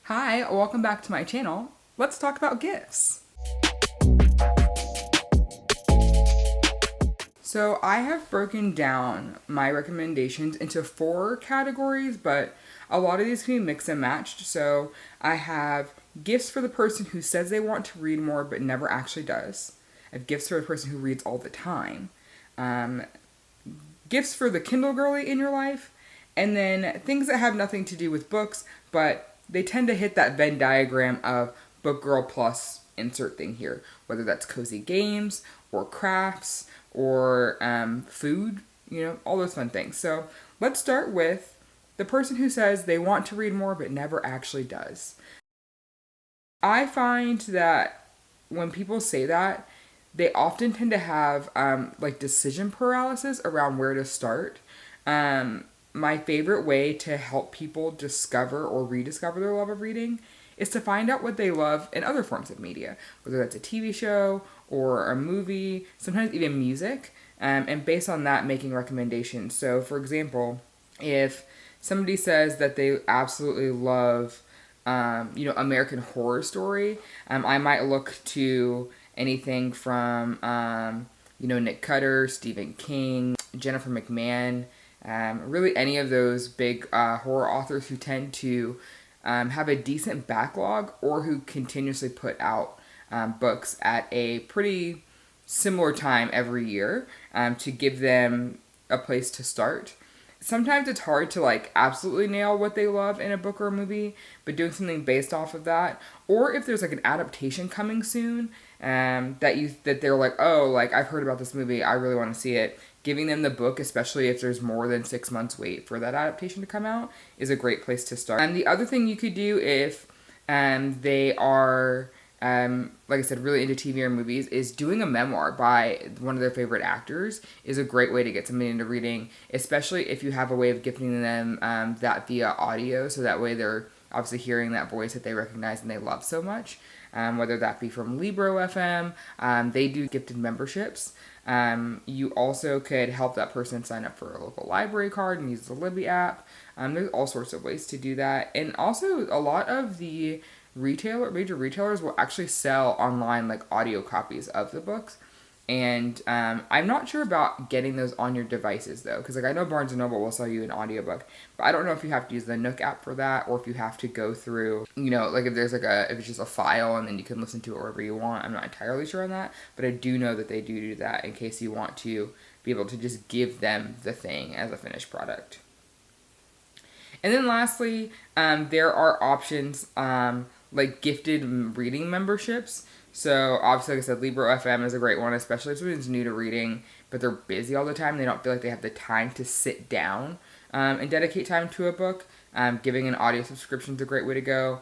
Hi, welcome back to my channel. Let's talk about gifts. So I have broken down my recommendations into 4 categories, but a lot of these can be mixed and matched. So I have gifts for the person who says they want to read more but never actually does. I have gifts for the person who reads all the time. Gifts for the Kindle girly in your life, and then things that have nothing to do with books, but they tend to hit that Venn diagram of book girl plus insert thing here, whether that's cozy games or crafts or food, all those fun things. So let's start with the person who says they want to read more but never actually does. I find that when people say that, they often tend to have decision paralysis around where to start. My favorite way to help people discover or rediscover their love of reading is to find out what they love in other forms of media, whether that's a TV show or a movie, sometimes even music, and based on that, making recommendations. So, for example, if somebody says that they absolutely love, American Horror Story, I might look to anything from, Nick Cutter, Stephen King, Jennifer McMahon, really any of those big horror authors who tend to have a decent backlog or who continuously put out books at a pretty similar time every year to give them a place to start. Sometimes it's hard to absolutely nail what they love in a book or a movie, but doing something based off of that, or if there's an adaptation coming soon, that they're I've heard about this movie, I really want to see it. Giving them the book, especially if there's more than 6 months wait for that adaptation to come out, is a great place to start. And the other thing you could do if they are like I said, really into TV or movies, is doing a memoir by one of their favorite actors is a great way to get somebody into reading, especially if you have a way of gifting them that via audio, so that way they're obviously hearing that voice that they recognize and they love so much, whether that be from Libro FM. They do gifted memberships. You also could help that person sign up for a local library card and use the Libby app. There's all sorts of ways to do that. And also a lot of the major retailers will actually sell online audio copies of the books. And I'm not sure about getting those on your devices though, because I know Barnes & Noble will sell you an audiobook, but I don't know if you have to use the Nook app for that, or if you have to go through, if there's if it's just a file and then you can listen to it wherever you want. I'm not entirely sure on that, but I do know that they do that in case you want to be able to just give them the thing as a finished product. And then lastly, there are options like gifted reading memberships. So obviously, like I said, Libro FM is a great one, especially if someone's new to reading, but they're busy all the time. They don't feel like they have the time to sit down and dedicate time to a book. Giving an audio subscription is a great way to go.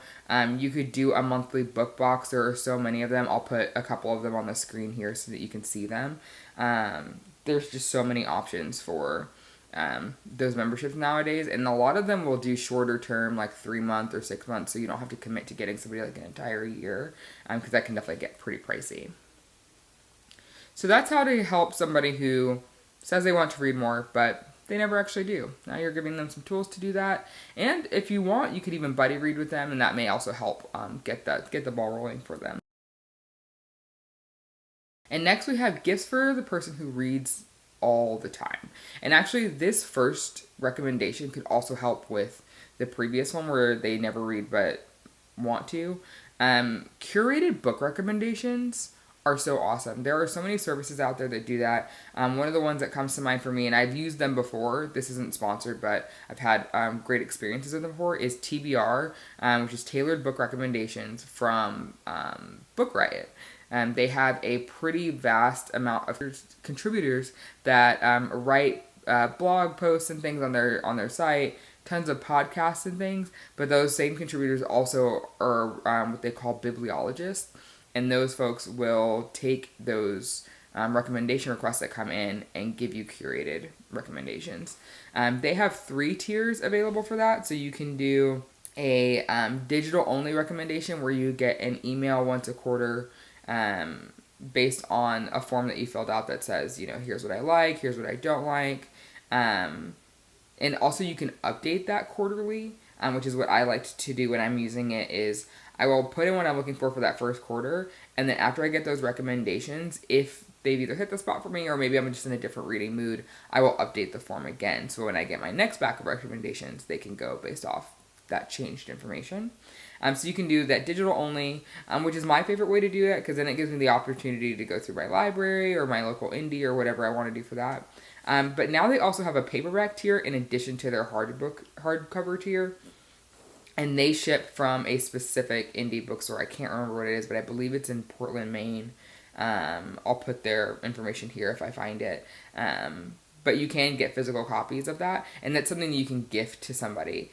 You could do a monthly book box. There are so many of them. I'll put a couple of them on the screen here so that you can see them. There's just so many options for those memberships nowadays, and a lot of them will do shorter term, 3 months or 6 months, so you don't have to commit to getting somebody an entire year, because that can definitely get pretty pricey. So that's how to help somebody who says they want to read more, but they never actually do. Now you're giving them some tools to do that, and if you want, you could even buddy read with them, and that may also help get the ball rolling for them. And next we have gifts for the person who reads all the time. And actually, this first recommendation could also help with the previous one where they never read but want to. Curated book recommendations are so awesome. There are so many services out there that do that. One of the ones that comes to mind for me, and I've used them before, this isn't sponsored, but I've had great experiences with them before, is TBR, which is Tailored Book Recommendations from Book Riot. They have a pretty vast amount of contributors that write blog posts and things on their site, tons of podcasts and things, but those same contributors also are what they call bibliologists, and those folks will take those recommendation requests that come in and give you curated recommendations. They have 3 tiers available for that, so you can do a digital only recommendation where you get an email once a quarter based on a form that you filled out that says, here's what I like, here's what I don't like. And also you can update that quarterly. which is what I like to do when I'm using it, is I will put in what I'm looking for that first quarter, and then after I get those recommendations, if they've either hit the spot for me or maybe I'm just in a different reading mood, I will update the form again. So when I get my next batch of recommendations, they can go based off that changed information. So you can do that digital only, which is my favorite way to do it, because then it gives me the opportunity to go through my library or my local indie or whatever I want to do for that. But now they also have a paperback tier in addition to their hardcover tier. And they ship from a specific indie bookstore. I can't remember what it is, but I believe it's in Portland, Maine. I'll put their information here if I find it. But you can get physical copies of that, and that's something you can gift to somebody.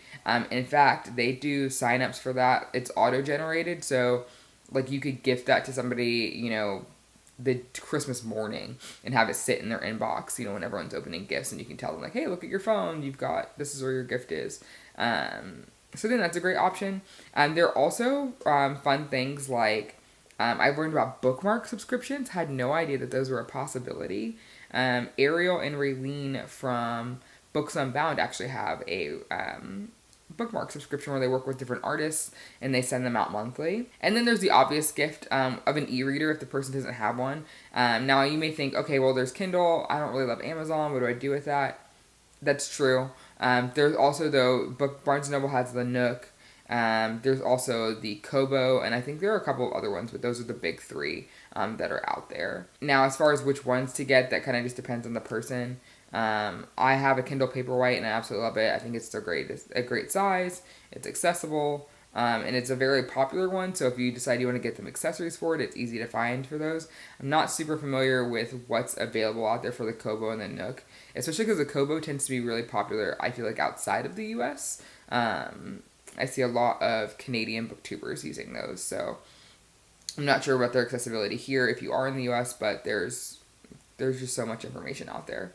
In fact, they do signups for that. It's auto-generated, so like you could gift that to somebody, you know, the Christmas morning and have it sit in their inbox, you know, when everyone's opening gifts, and you can tell them like, hey, look at your phone, this is where your gift is. So then that's a great option. There are also fun things like, I've learned about bookmark subscriptions. Had no idea that those were a possibility. Ariel and Raylene from Books Unbound actually have a bookmark subscription where they work with different artists and they send them out monthly. And then there's the obvious gift of an e-reader if the person doesn't have one. Now you may think, okay, well, there's Kindle. I don't really love Amazon. What do I do with that? That's true. There's also, though, Barnes & Noble has the Nook. There's also the Kobo, and I think there are a couple of other ones, but those are the big three that are out there. Now, as far as which ones to get, that kind of just depends on the person. I have a Kindle Paperwhite, and I absolutely love it. I think it's a great size. It's accessible, and it's a very popular one, so if you decide you want to get some accessories for it, it's easy to find for those. I'm not super familiar with what's available out there for the Kobo and the Nook, especially because the Kobo tends to be really popular, I feel like, outside of the U.S., I see a lot of Canadian booktubers using those, so I'm not sure about their accessibility here if you are in the U.S., but there's just so much information out there.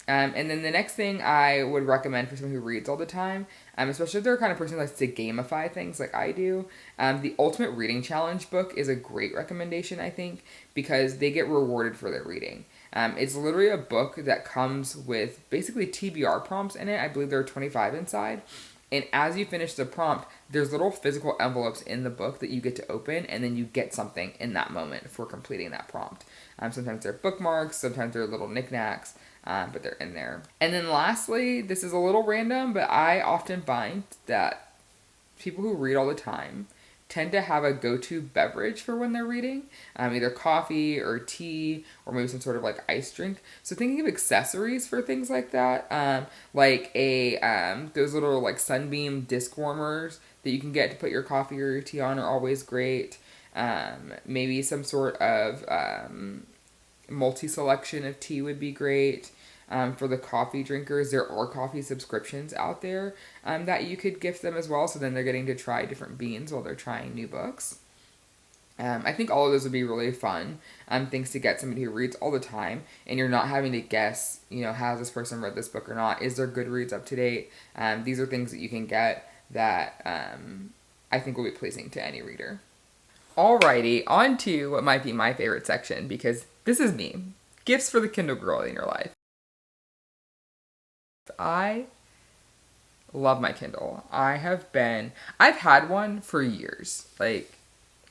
And then the next thing I would recommend for someone who reads all the time, especially if they're the kind of person who likes to gamify things like I do, the Ultimate Reading Challenge book is a great recommendation, I think, because they get rewarded for their reading. It's literally a book that comes with basically TBR prompts in it. I believe there are 25 inside. And as you finish the prompt, there's little physical envelopes in the book that you get to open, and then you get something in that moment for completing that prompt. Sometimes they're bookmarks, sometimes they're little knickknacks, but they're in there. And then lastly, this is a little random, but I often find that people who read all the time tend to have a go-to beverage for when they're reading, either coffee or tea or maybe some sort of like ice drink. So thinking of accessories for things like that, like those little like Sunbeam disc warmers that you can get to put your coffee or your tea on are always great. Maybe some sort of multi-selection of tea would be great. For the coffee drinkers, there are coffee subscriptions out there that you could gift them as well, so then they're getting to try different beans while they're trying new books. I think all of those would be really fun things to get somebody who reads all the time, and you're not having to guess, you know, has this person read this book or not? Is their Goodreads up to date? These are things that you can get that I think will be pleasing to any reader. Alrighty, on to what might be my favorite section, because this is me. Gifts for the Kindle girl in your life. I love my Kindle. I've had one for years,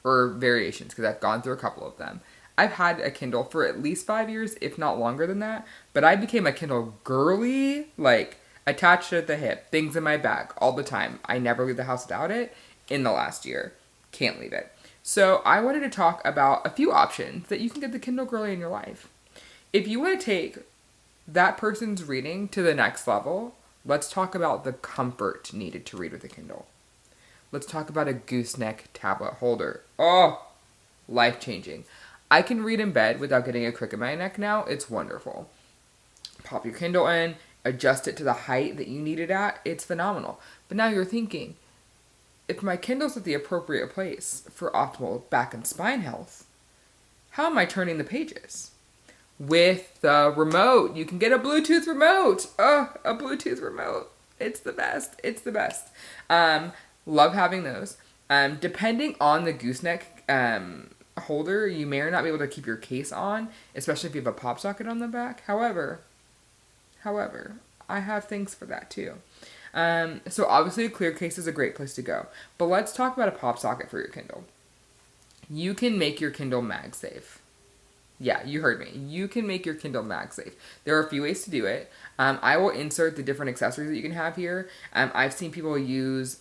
or variations, because I've gone through a couple of them. I've had a Kindle for at least 5 years, if not longer than that, but I became a Kindle girly, attached at the hip, things in my bag all the time. I never leave the house without it in the last year. Can't leave it. So I wanted to talk about a few options that you can get the Kindle girly in your life. If you want to take that person's reading to the next level, let's talk about the comfort needed to read with a Kindle. Let's talk about a gooseneck tablet holder. Oh, life-changing. I can read in bed without getting a crick in my neck now. It's wonderful. Pop your Kindle in, adjust it to the height that you need it at. It's phenomenal. But now you're thinking, if my Kindle's at the appropriate place for optimal back and spine health, how am I turning the pages? With the remote. You can get a Bluetooth remote. Oh, a Bluetooth remote. It's the best. It's the best. Love having those. Depending on the gooseneck holder, you may or not be able to keep your case on, especially if you have a pop socket on the back. However, I have things for that too. So obviously a clear case is a great place to go. But let's talk about a pop socket for your Kindle. You can make your Kindle MagSafe. Yeah, you heard me. You can make your Kindle MagSafe. There are a few ways to do it. I will insert the different accessories that you can have here. I've seen people use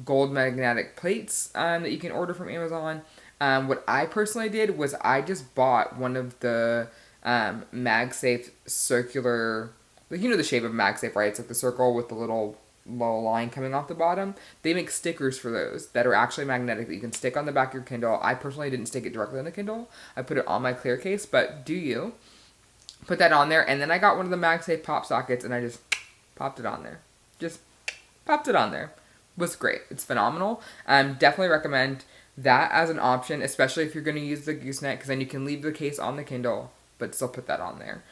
gold magnetic plates that you can order from Amazon. What I personally did was I just bought one of the MagSafe circular, like, you know the shape of MagSafe, right? It's like the circle with the little line coming off the bottom. They make stickers for those that are actually magnetic that you can stick on the back of your Kindle. I personally didn't stick it directly on the Kindle. I put it on my clear case, but do you? Put that on there, and then I got one of the MagSafe pop sockets, and I just popped it on there. Just popped it on there. It was great. It's phenomenal. Definitely recommend that as an option, especially if you're going to use the gooseneck, because then you can leave the case on the Kindle, but still put that on there,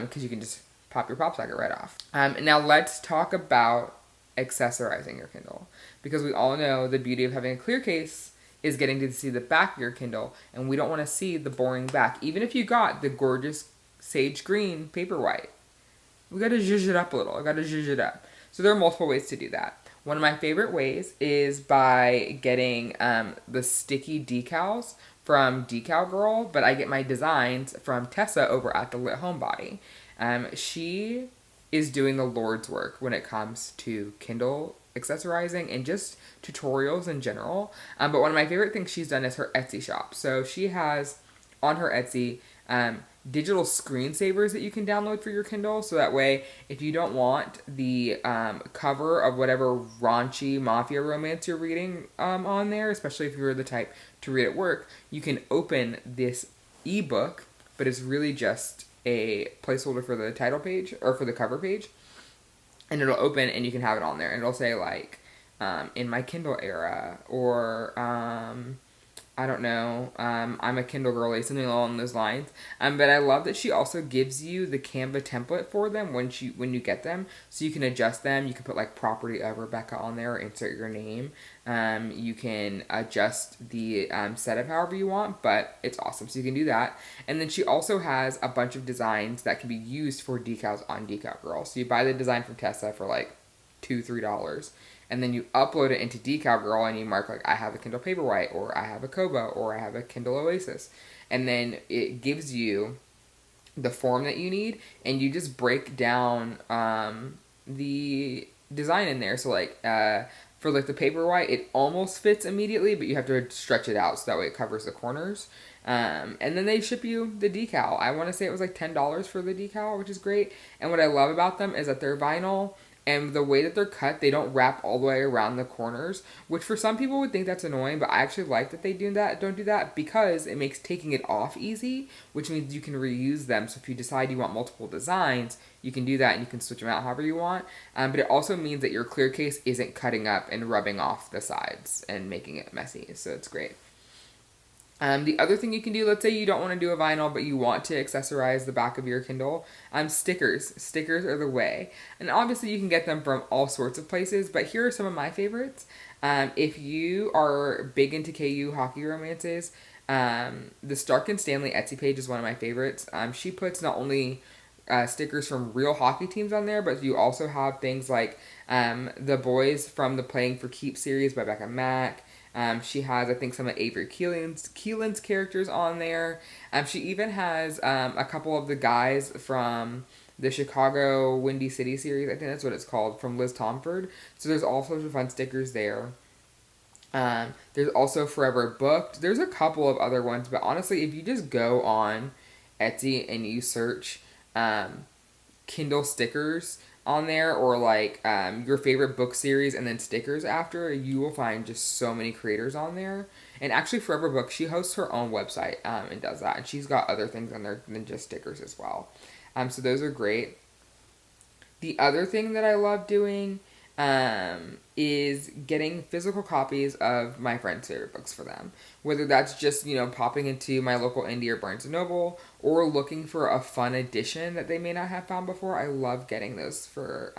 because you can just pop your pop socket right off. Now let's talk about accessorizing your Kindle, because we all know the beauty of having a clear case is getting to see the back of your Kindle, and we don't want to see the boring back. Even if you got the gorgeous sage green paperwhite, we got to zhuzh it up a little. I got to zhuzh it up. So there are multiple ways to do that. One of my favorite ways is by getting the sticky decals from Decal Girl, but I get my designs from Tessa over at the Lit Homebody. She is doing the Lord's work when it comes to Kindle accessorizing and just tutorials in general. But one of my favorite things she's done is her Etsy shop. So she has on her Etsy digital screensavers that you can download for your Kindle. So that way, if you don't want the cover of whatever raunchy mafia romance you're reading on there, especially if you're the type to read at work, you can open this ebook, but it's really just a placeholder for the title page or for the cover page, and it'll open and you can have it on there, and it'll say like in my Kindle era, or I don't know, I'm a Kindle girly, something along those lines. But I love that she also gives you the Canva template for them when you get them, so you can adjust them. You can put like property of Rebecca on there, or insert your name. You can adjust the setup however you want, but it's awesome. So you can do that. And then she also has a bunch of designs that can be used for decals on Decal Girl. So you buy the design from Tessa for like $2-3. And then you upload it into Decal Girl and you mark like, I have a Kindle Paperwhite, or I have a Kobo, or I have a Kindle Oasis. And then it gives you the form that you need, and you just break down the design in there. So like for like the Paperwhite, it almost fits immediately, but you have to stretch it out so that way it covers the corners. And then they ship you the decal. I want to say it was like $10 for the decal, which is great. And what I love about them is that they're vinyl. And the way that they're cut, they don't wrap all the way around the corners, which for some people would think that's annoying, but I actually like that they don't do that, because it makes taking it off easy, which means you can reuse them. So if you decide you want multiple designs, you can do that and you can switch them out however you want. But it also means that your clear case isn't cutting up and rubbing off the sides and making it messy. So it's great. The other thing you can do, let's say you don't want to do a vinyl, but you want to accessorize the back of your Kindle, stickers. Stickers are the way. And obviously you can get them from all sorts of places, but here are some of my favorites. If you are big into KU hockey romances, the Stark and Stanley Etsy page is one of my favorites. She puts not only stickers from real hockey teams on there, but you also have things like the boys from the Playing for Keeps series by Becca Mack. She has, I think, some of Avery Keelan's characters on there. She even has a couple of the guys from the Chicago Windy City series, I think that's what it's called, from Liz Tomford. So there's all sorts of fun stickers there. There's also Forever Booked. There's a couple of other ones, but honestly, if you just go on Etsy and you search Kindle stickers on there, or like your favorite book series and then stickers after, you will find just so many creators on there. And actually Forever Book, she hosts her own website and does that, and she's got other things on there than just stickers as well. So those are great. The other thing that I love doing is getting physical copies of my friends' favorite books for them. Whether that's just, popping into my local indie or Barnes & Noble, or looking for a fun edition that they may not have found before. I love getting those for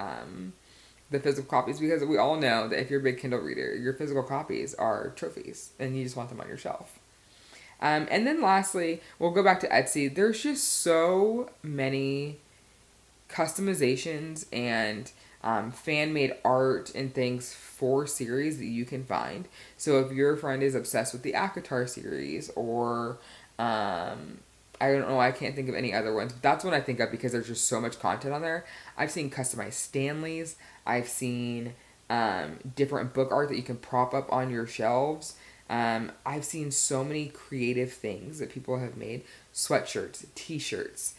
the physical copies, because we all know that if you're a big Kindle reader, your physical copies are trophies, and you just want them on your shelf. And then lastly, we'll go back to Etsy. There's just so many customizations and fan-made art and things for series that you can find. So if your friend is obsessed with the Akatar series, or I don't know, I can't think of any other ones, but that's what I think of because there's just so much content on there. I've seen customized Stanleys. I've seen different book art that you can prop up on your shelves. I've seen so many creative things that people have made: sweatshirts, t-shirts,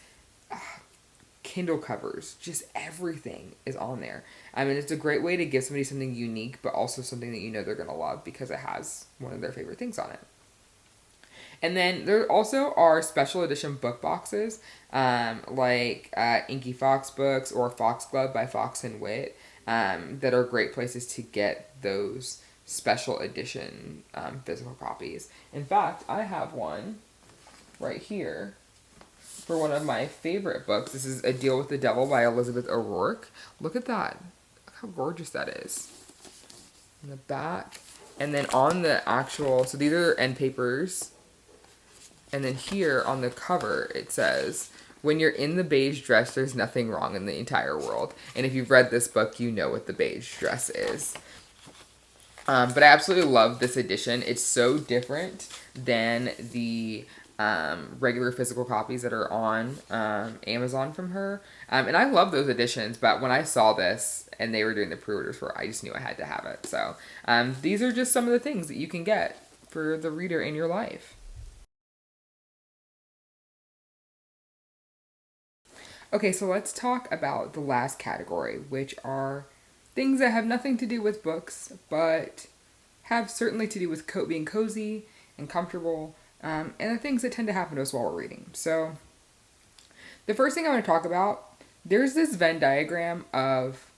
Kindle covers, just everything is on there. I mean, it's a great way to give somebody something unique, but also something that you know they're going to love because it has one of their favorite things on it. And then there also are special edition book boxes, like Inky Fox books or Foxglove by Fox and Wit, that are great places to get those special edition physical copies. In fact, I have one right here for one of my favorite books. This is A Deal with the Devil by Elizabeth O'Rourke. Look at that. Look how gorgeous that is. In the back. And then on the actual, so these are end papers. And then here on the cover, it says, "When you're in the beige dress, there's nothing wrong in the entire world." And if you've read this book, you know what the beige dress is. But I absolutely love this edition. It's so different than the regular physical copies that are on Amazon from her. And I love those editions, but when I saw this and they were doing the pre-orders for it, I just knew I had to have it. So these are just some of the things that you can get for the reader in your life. Okay, so let's talk about the last category, which are things that have nothing to do with books, but have certainly to do with being cozy and comfortable, and the things that tend to happen to us while we're reading. So the first thing I want to talk about, there's this Venn diagram of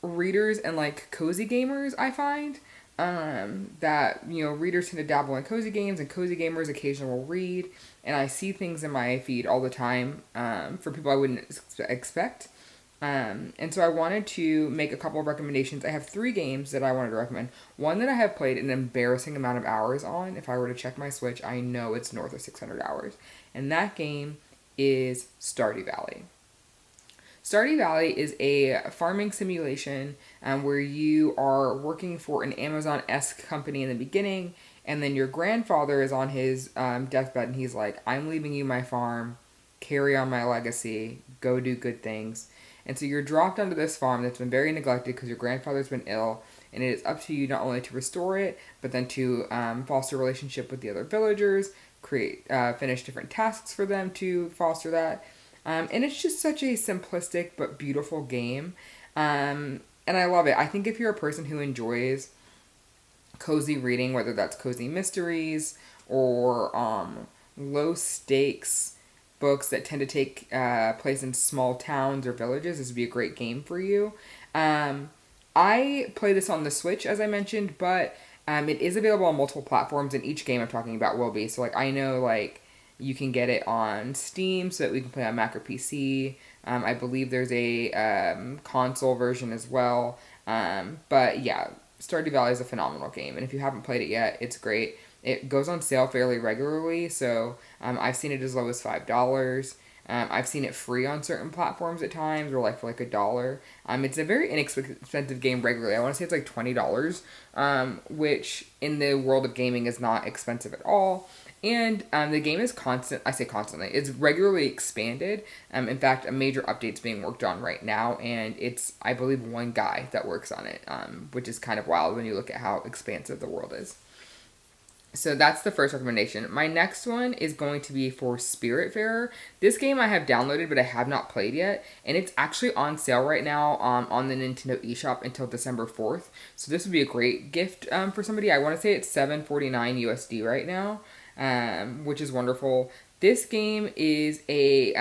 readers and like cozy gamers, I find. That, you know, readers tend to dabble in cozy games, and cozy gamers occasionally will read. And I see things in my feed all the time for people I wouldn't expect. And so I wanted to make a couple of recommendations. I have 3 games that I wanted to recommend. One that I have played an embarrassing amount of hours on. If I were to check my Switch, I know it's north of 600 hours. And that game is Stardy Valley. Stardy Valley is a farming simulation where you are working for an Amazon-esque company in the beginning, and then your grandfather is on his deathbed, and he's like, "I'm leaving you my farm, carry on my legacy, go do good things." And so you're dropped onto this farm that's been very neglected because your grandfather's been ill, and it is up to you not only to restore it, but then to foster a relationship with the other villagers, finish different tasks for them to foster that. And it's just such a simplistic but beautiful game. And I love it. I think if you're a person who enjoys cozy reading, whether that's cozy mysteries or low stakes books that tend to take place in small towns or villages, this would be a great game for you. I play this on the Switch, as I mentioned, but it is available on multiple platforms, and each game I'm talking about will be. So, like, I know, like, you can get it on Steam so that we can play on Mac or PC. I believe there's a console version as well. But yeah, Stardew Valley is a phenomenal game. And if you haven't played it yet, it's great. It goes on sale fairly regularly. So I've seen it as low as $5. I've seen it free on certain platforms at times, or like for like $1. It's a very inexpensive game regularly. I want to say it's like $20, which in the world of gaming is not expensive at all. And the game is constant. I say constantly. It's regularly expanded. In fact, a major update's being worked on right now, and it's, I believe, one guy that works on it, which is kind of wild when you look at how expansive the world is. So that's the first recommendation. My next one is going to be for Spiritfarer. This game I have downloaded, but I have not played yet. And it's actually on sale right now on the Nintendo eShop until December 4th. So this would be a great gift for somebody. I want to say it's $7.49 USD right now, which is wonderful. This game is a,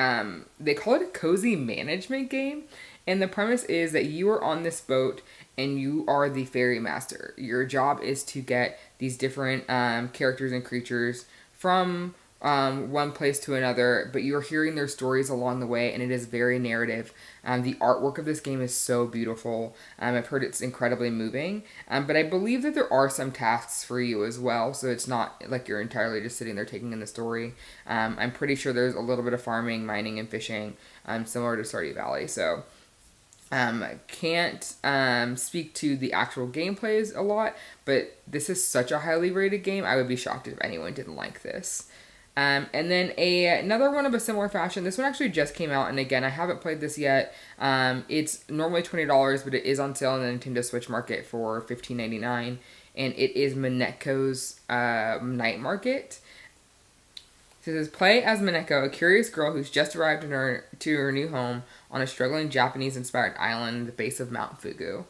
they call it a cozy management game. And the premise is that you are on this boat and you are the ferry master. Your job is to get these different characters and creatures from one place to another, but you're hearing their stories along the way, and it is very narrative. The artwork of this game is so beautiful. I've heard it's incredibly moving, but I believe that there are some tasks for you as well, so it's not like you're entirely just sitting there taking in the story. I'm pretty sure there's a little bit of farming, mining, and fishing, similar to Stardew Valley, so Can't speak to the actual gameplays a lot, but this is such a highly rated game. I would be shocked if anyone didn't like this. And then another one of a similar fashion. This one actually just came out, and again, I haven't played this yet. It's normally $20, but it is on sale in the Nintendo Switch market for $15.99, and it is Mineko's Night Market. It says, play as Mineko, a curious girl who's just arrived to her new home on a struggling Japanese-inspired island at the base of Mount Fugu.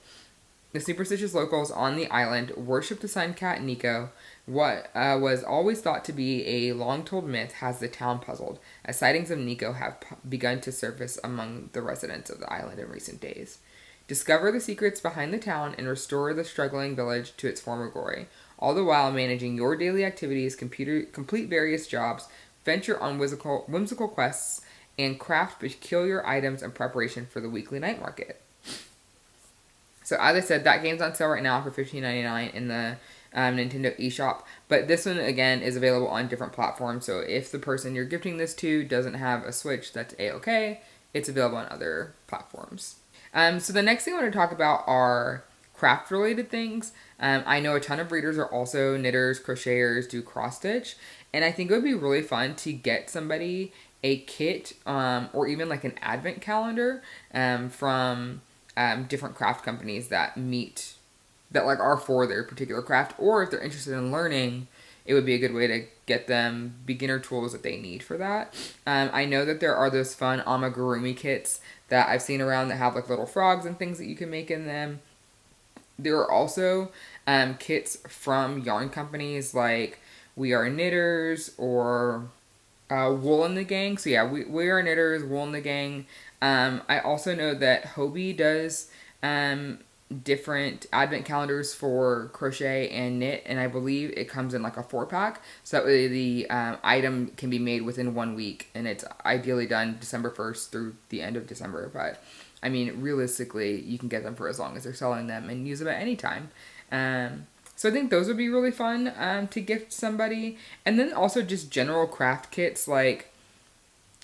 The superstitious locals on the island worship the sun cat Nico. What was always thought to be a long-told myth has the town puzzled, as sightings of Nico have begun to surface among the residents of the island in recent days. Discover the secrets behind the town and restore the struggling village to its former glory, all the while managing your daily activities, complete various jobs, venture on whimsical quests, and craft peculiar items in preparation for the weekly night market. So as I said, that game's on sale right now for $15.99 in the Nintendo eShop. But this one, again, is available on different platforms. So if the person you're gifting this to doesn't have a Switch, that's A-okay. It's available on other platforms. So the next thing I want to talk about are craft-related things. I know a ton of readers are also knitters, crocheters, do cross-stitch. And I think it would be really fun to get somebody a kit or even like an advent calendar from different craft companies that like are for their particular craft, or if they're interested in learning, it would be a good way to get them beginner tools that they need for that. I know that there are those fun amigurumi kits that I've seen around that have like little frogs and things that you can make in them. There are also kits from yarn companies like We Are Knitters or Wool in the Gang. So yeah, we Are Knitters, Wool in the Gang. I also know that Hobbii does different advent calendars for crochet and knit, and I believe it comes in like a 4-pack, so that way the item can be made within 1 week, and it's ideally done December 1st through the end of December. But I mean, realistically, you can get them for as long as they're selling them and use them at any time. So I think those would be really fun to gift somebody. And then also just general craft kits like,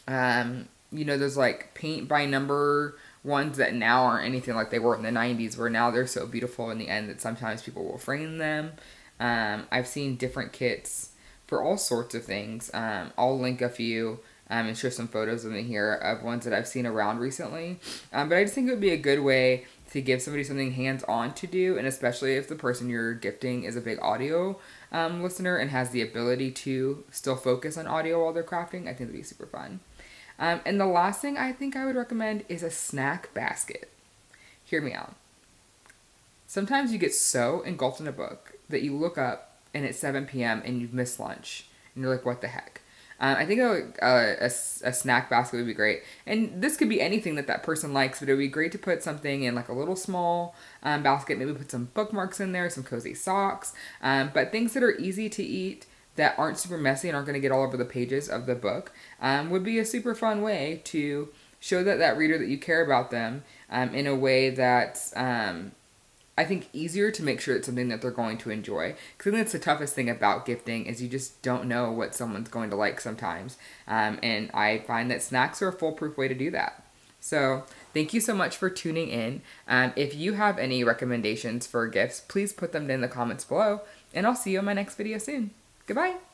those like paint by number ones that now aren't anything like they were in the 90s, where now they're so beautiful in the end that sometimes people will frame them. I've seen different kits for all sorts of things. I'll link a few and show some photos of them here of ones that I've seen around recently. But I just think it would be a good way to give somebody something hands-on to do, and especially if the person you're gifting is a big audio listener and has the ability to still focus on audio while they're crafting, I think it'd be super fun. And the last thing I think I would recommend is a snack basket. Hear me out. Sometimes you get so engulfed in a book that you look up and it's 7 p.m. and you've missed lunch. And you're like, what the heck? I think a snack basket would be great. And this could be anything that person likes, but it would be great to put something in like a little small basket. Maybe put some bookmarks in there, some cozy socks. But things that are easy to eat, that aren't super messy and aren't going to get all over the pages of the book, would be a super fun way to show that reader that you care about them in a way that's, I think, easier to make sure it's something that they're going to enjoy. Because I think that's the toughest thing about gifting is you just don't know what someone's going to like sometimes. And I find that snacks are a foolproof way to do that. So thank you so much for tuning in. If you have any recommendations for gifts, please put them in the comments below. And I'll see you in my next video soon. Goodbye.